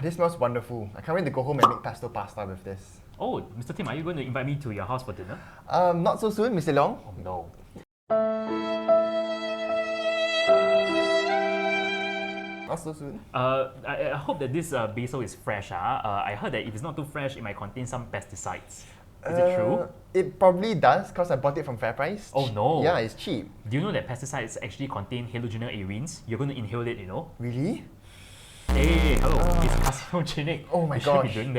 this smells wonderful. I can't wait to go home and make pesto pasta with this. Oh, Mr. Tim, are you going to invite me to your house for dinner? Not so soon, Mr. Leong. Oh no. Not so soon. I hope that this basil is fresh. I heard that if it's not too fresh, it might contain some pesticides. Is it true? It probably does because I bought it from FairPrice. Oh no. Yeah, it's cheap. Do you know that pesticides actually contain halogenoarenes? You're going to inhale it, you know? Really? Hey, hello. It's carcinogenic. Oh my you gosh. You should be doing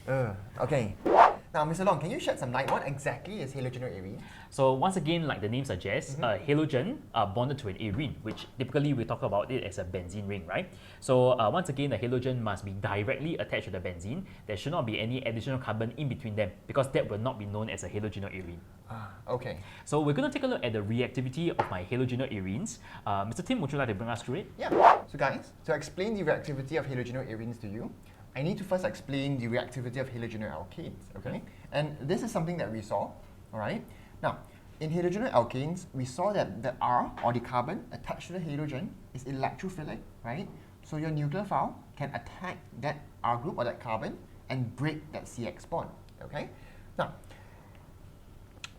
that. Okay. Now, Mr. Long, can you shed some light? What exactly is halogenoarene? So once again, like the name suggests, halogen bonded to an arene, which typically we talk about it as a benzene ring, right? So once again, the halogen must be directly attached to the benzene. There should not be any additional carbon in between them because that will not be known as a halogenoarene. Okay. So we're going to take a look at the reactivity of my halogenoarenes. Mr. Tim, would you like to bring us through it? Yeah. So guys, to explain the reactivity of halogenoarenes to you, I need to first explain the reactivity of halogenoalkanes, okay? And this is something that we saw, all right? Now, in halogenoalkanes, we saw that the R, or the carbon, attached to the halogen is electrophilic, right? So your nucleophile can attack that R group or that carbon and break that CX bond, okay? Now,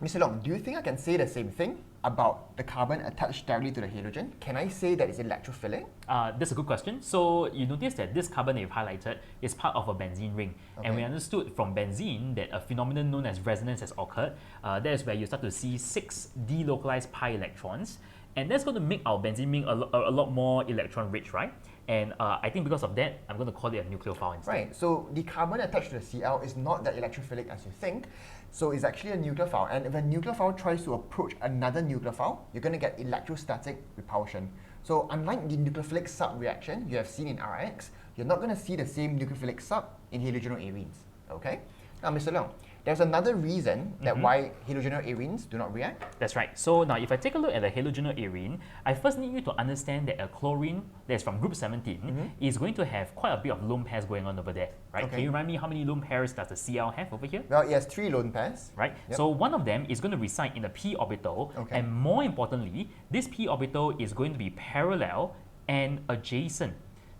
Mr. Long, do you think I can say the same thing about the carbon attached directly to the halogen? Can I say that it's electrophilic? That's a good question. So you notice that this carbon that you've highlighted is part of a benzene ring. Okay. And we understood from benzene that a phenomenon known as resonance has occurred. That is where you start to see 6 delocalized pi electrons. And that's going to make our benzene ring a lot more electron-rich, right? And I think because of that, I'm going to call it a nucleophile instead. Right, so the carbon attached to the Cl is not that electrophilic as you think. So it's actually a nucleophile. And if a nucleophile tries to approach another nucleophile, you're going to get electrostatic repulsion. So unlike the nucleophilic sub reaction you have seen in Ar-X, you're not going to see the same nucleophilic sub in halogenoarenes. Okay? Now, Mr. Leong, there's another reason that why halogenoarenes do not react. That's right. So now if I take a look at the halogenoarene, I first need you to understand that a chlorine that's from group 17 is going to have quite a bit of lone pairs going on over there, right? Okay. Can you remind me how many lone pairs does the Cl have over here? Well, it has 3 lone pairs. Right. Yep. So one of them is going to reside in the p orbital, and more importantly, this p orbital is going to be parallel and adjacent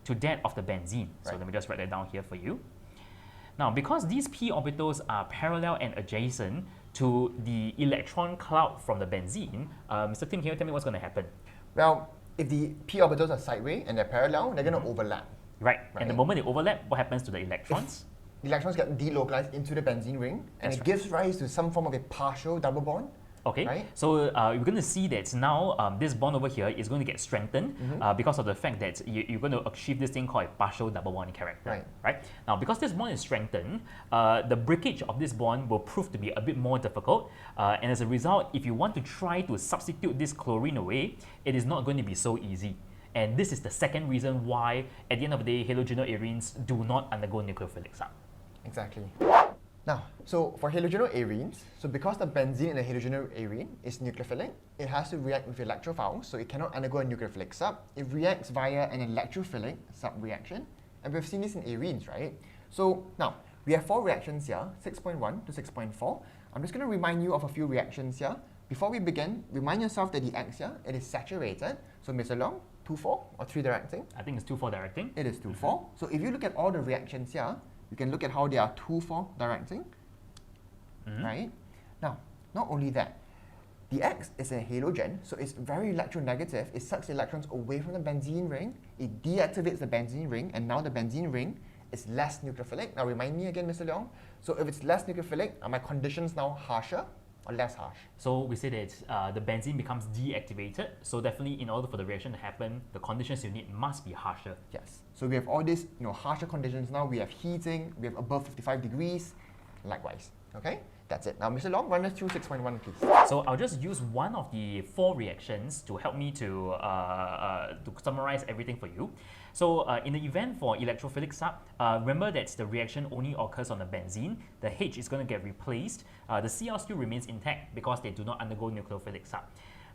to that of the benzene. So let me just write that down here for you. Now, because these p orbitals are parallel and adjacent to the electron cloud from the benzene, Mr. Tim, can you tell me what's going to happen? Well, if the p orbitals are sideways and they're parallel, they're going to overlap. Right. And the moment they overlap, what happens to the electrons? The electrons get delocalized into the benzene ring, and it gives rise to some form of a partial double bond. Okay, right? So you're going to see that now this bond over here is going to get strengthened because of the fact that you're going to achieve this thing called a partial double bond character. Right? Now, because this bond is strengthened, the breakage of this bond will prove to be a bit more difficult. And as a result, if you want to try to substitute this chlorine away, it is not going to be so easy. And this is the second reason why, at the end of the day, halogenoarenes do not undergo nucleophilic sub. Exactly. Now, so for halogenoarenes, so because the benzene in the halogenoarene is nucleophilic, it has to react with electrophiles, so it cannot undergo a nucleophilic sub. It reacts via an electrophilic sub-reaction, and we've seen this in arenes, right? So now, we have 4 reactions here, 6.1 to 6.4. I'm just going to remind you of a few reactions here. Before we begin, remind yourself that the X here, it is saturated. So Mr. Leong, 2,4 or 3 directing? I think it's 2,4 directing. It is 2,4. So if you look at all the reactions here, you can look at how they are 2,4 directing, right? Now, not only that, the X is a halogen, so it's very electronegative. It sucks electrons away from the benzene ring. It deactivates the benzene ring, and now the benzene ring is less nucleophilic. Now, remind me again, Mr. Leong. So if it's less nucleophilic, are my conditions now harsher or less harsh? So we say that the benzene becomes deactivated. So definitely, in order for the reaction to happen, the conditions you need must be harsher. Yes. So we have all these, harsher conditions now. We have heating. We have above 55 degrees. Likewise. Okay. That's it. Now, Mr. Long, run us through 6.1, please. So I'll just use one of the 4 reactions to help me to summarize everything for you. So in the event for electrophilic sub, remember that the reaction only occurs on the benzene. The H is going to get replaced. The Cl still remains intact because they do not undergo nucleophilic sub.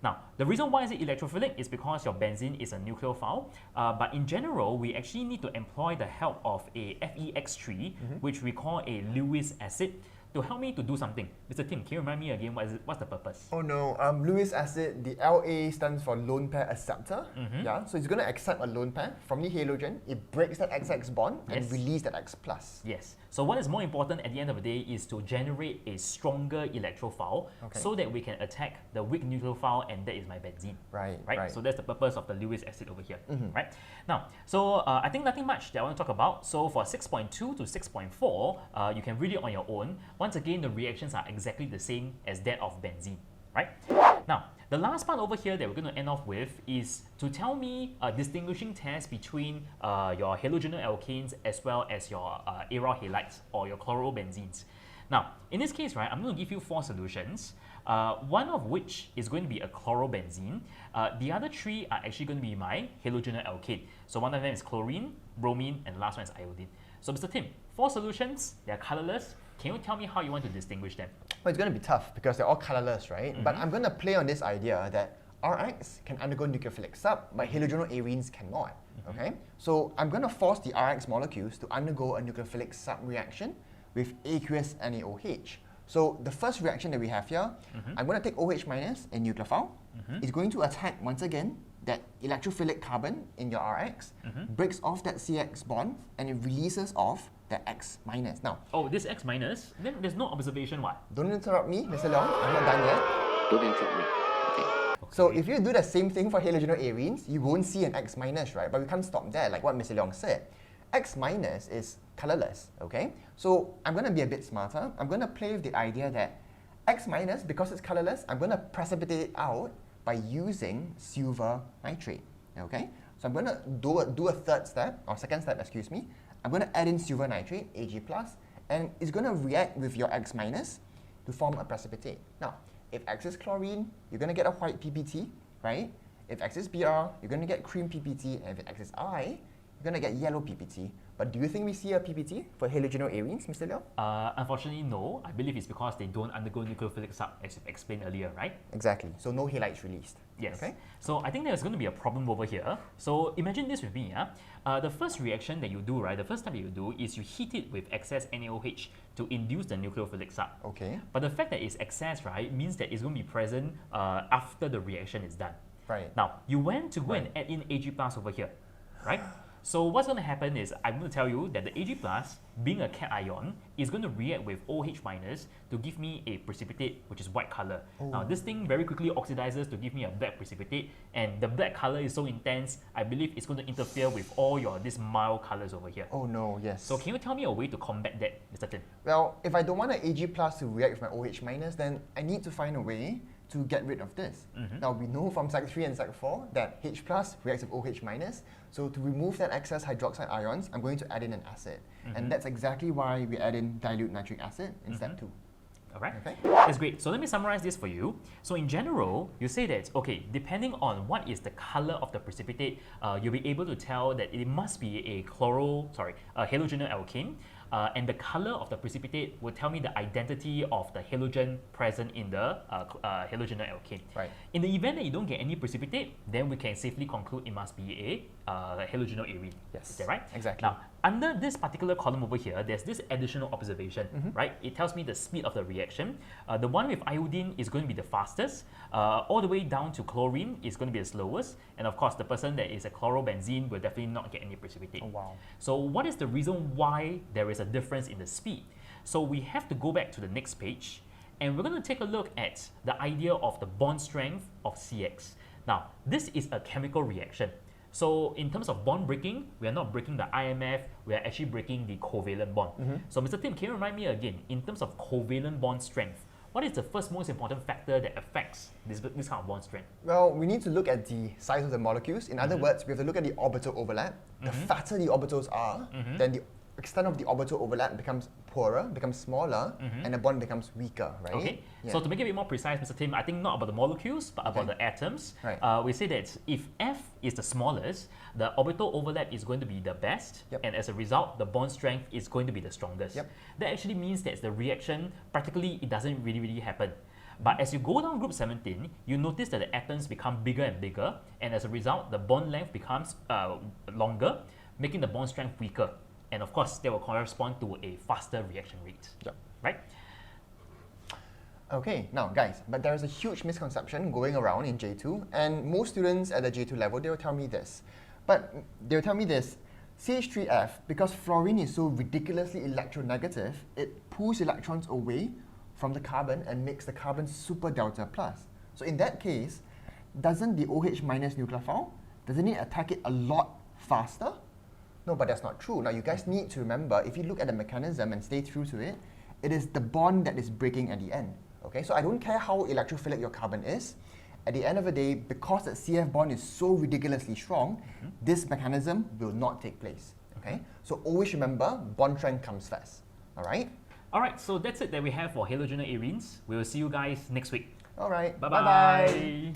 Now, the reason why is it electrophilic is because your benzene is a nucleophile, but in general, we actually need to employ the help of a FeX tree, which we call a Lewis acid, to help me to do something. Mr. Tim, can you remind me again what's the purpose? Oh no, Lewis acid, the La stands for lone pair acceptor. Yeah, so it's going to accept a lone pair from the halogen. It breaks that XX bond and release that X plus. Yes. So what is more important at the end of the day is to generate a stronger electrophile so that we can attack the weak nucleophile, and that is my benzene. Right. So that's the purpose of the Lewis acid over here. Right. Now, so I think nothing much that I want to talk about. So for 6.2 to 6.4, you can read it on your own. Once again, the reactions are exactly the same as that of benzene, right? Now, the last part over here that we're going to end off with is to tell me a distinguishing test between your halogenoalkanes as well as your aryl halides or your chlorobenzenes. Now, in this case, right, I'm going to give you 4 solutions, one of which is going to be a chlorobenzene. The other 3 are actually going to be my halogenoalkane. So one of them is chlorine, bromine, and the last one is iodine. So Mr. Tim, 4 solutions, they're colorless. Can you tell me how you want to distinguish them? Well, it's going to be tough because they're all colorless, right? But I'm going to play on this idea that Ar-X can undergo nucleophilic sub, but halogenoarenes cannot. Okay, so I'm going to force the Ar-X molecules to undergo a nucleophilic sub reaction with aqueous NaOH. So the first reaction that we have here, I'm going to take OH minus in nucleophile. It's going to attack once again that electrophilic carbon in your Ar-X, breaks off that CX bond, and it releases off the X minus. Now, this X minus, then there's no observation, what? Don't interrupt me, Mr. Leong. I'm not done yet. Don't interrupt me. Okay. So if you do the same thing for halogenoarenes, you won't see an X minus, right? But we can't stop there, like what Mr. Leong said. X minus is colorless, okay? So I'm going to be a bit smarter. I'm going to play with the idea that X minus, because it's colorless, I'm going to precipitate it out by using silver nitrate, okay? So I'm going to do a third step, or second step, excuse me. I'm going to add in silver nitrate, Ag+, and it's going to react with your X minus to form a precipitate. Now, if X is chlorine, you're going to get a white PPT, right? If X is Br, you're going to get cream PPT, and if X is I, you're going to get yellow PPT. But do you think we see a PPT for halogenoarenes, Mr. Liao? Unfortunately, no. I believe it's because they don't undergo nucleophilic sub, as you explained earlier, right? Exactly. So no halides released. Yes. Okay. So I think there's going to be a problem over here. So imagine this with me. The first reaction that you do, right, the first step that you do is you heat it with excess NaOH to induce the nucleophilic sub. Okay. But the fact that it's excess, right, means that it's going to be present after the reaction is done. Right. Now, you went to go and add in Ag+ over here, right? So what's going to happen is I'm going to tell you that the Ag+, being a cation ion, is going to react with OH- to give me a precipitate which is white color. Now this thing very quickly oxidizes to give me a black precipitate, and the black color is so intense, I believe it's going to interfere with all these mild colors over here. Oh no, yes. So can you tell me a way to combat that, Mr. Tin? Well, if I don't want an Ag+ to react with my OH-, then I need to find a way to get rid of this. Now we know from Sec 3 and Sec 4 that H+ reacts with OH-, so to remove that excess hydroxide ions, I'm going to add in an acid. And that's exactly why we add in dilute nitric acid in Step 2. All right, okay. That's great. So let me summarize this for you. So in general, you say that, okay, depending on what is the color of the precipitate, you'll be able to tell that it must be a halogenoalkane. And the color of the precipitate will tell me the identity of the halogen present in the halogenoalkane. Right. In the event that you don't get any precipitate, then we can safely conclude it must be a halogenoarene. Yes. Is that right? Exactly. Now, under this particular column over here, there's this additional observation, right? It tells me the speed of the reaction. The one with iodine is going to be the fastest. All the way down to chlorine is going to be the slowest. And of course, the person that is a chlorobenzene will definitely not get any precipitate. Oh, wow. So what is the reason why there is a difference in the speed? So we have to go back to the next page, and we're going to take a look at the idea of the bond strength of CX. Now, this is a chemical reaction. So in terms of bond breaking, we are not breaking the IMF, we are actually breaking the covalent bond. So Mr. Tim, can you remind me again, in terms of covalent bond strength, what is the first most important factor that affects this kind of bond strength? Well, we need to look at the size of the molecules. In other words, we have to look at the orbital overlap. The fatter the orbitals are, then the extent of the orbital overlap becomes poorer, becomes smaller, and the bond becomes weaker, right? Okay, Yeah. so to make it a bit more precise, Mr. Tim, I think not about the molecules, but about the atoms. Right. We say that if F is the smallest, the orbital overlap is going to be the best, and as a result, the bond strength is going to be the strongest. That actually means that the reaction, practically, it doesn't really happen. But as you go down group 17, you notice that the atoms become bigger and bigger, and as a result, the bond length becomes longer, making the bond strength weaker. And of course, that will correspond to a faster reaction rate. Right? Okay, now guys, but there is a huge misconception going around in J2, and most students at the J2 level, they will tell me this. But they'll tell me this, CH3F, because fluorine is so ridiculously electronegative, it pulls electrons away from the carbon and makes the carbon super delta plus. So in that case, doesn't the OH minus nucleophile, doesn't it attack it a lot faster? No, but that's not true. Now you guys need to remember, if you look at the mechanism and stay true to it, it is the bond that is breaking at the end. Okay, so I don't care how electrophilic your carbon is. At the end of the day, because that CF bond is so ridiculously strong, this mechanism will not take place. Okay, so always remember, bond strength comes first. All right? All right, so that's it that we have for halogenoarenes. We will see you guys next week. All right. Bye-bye.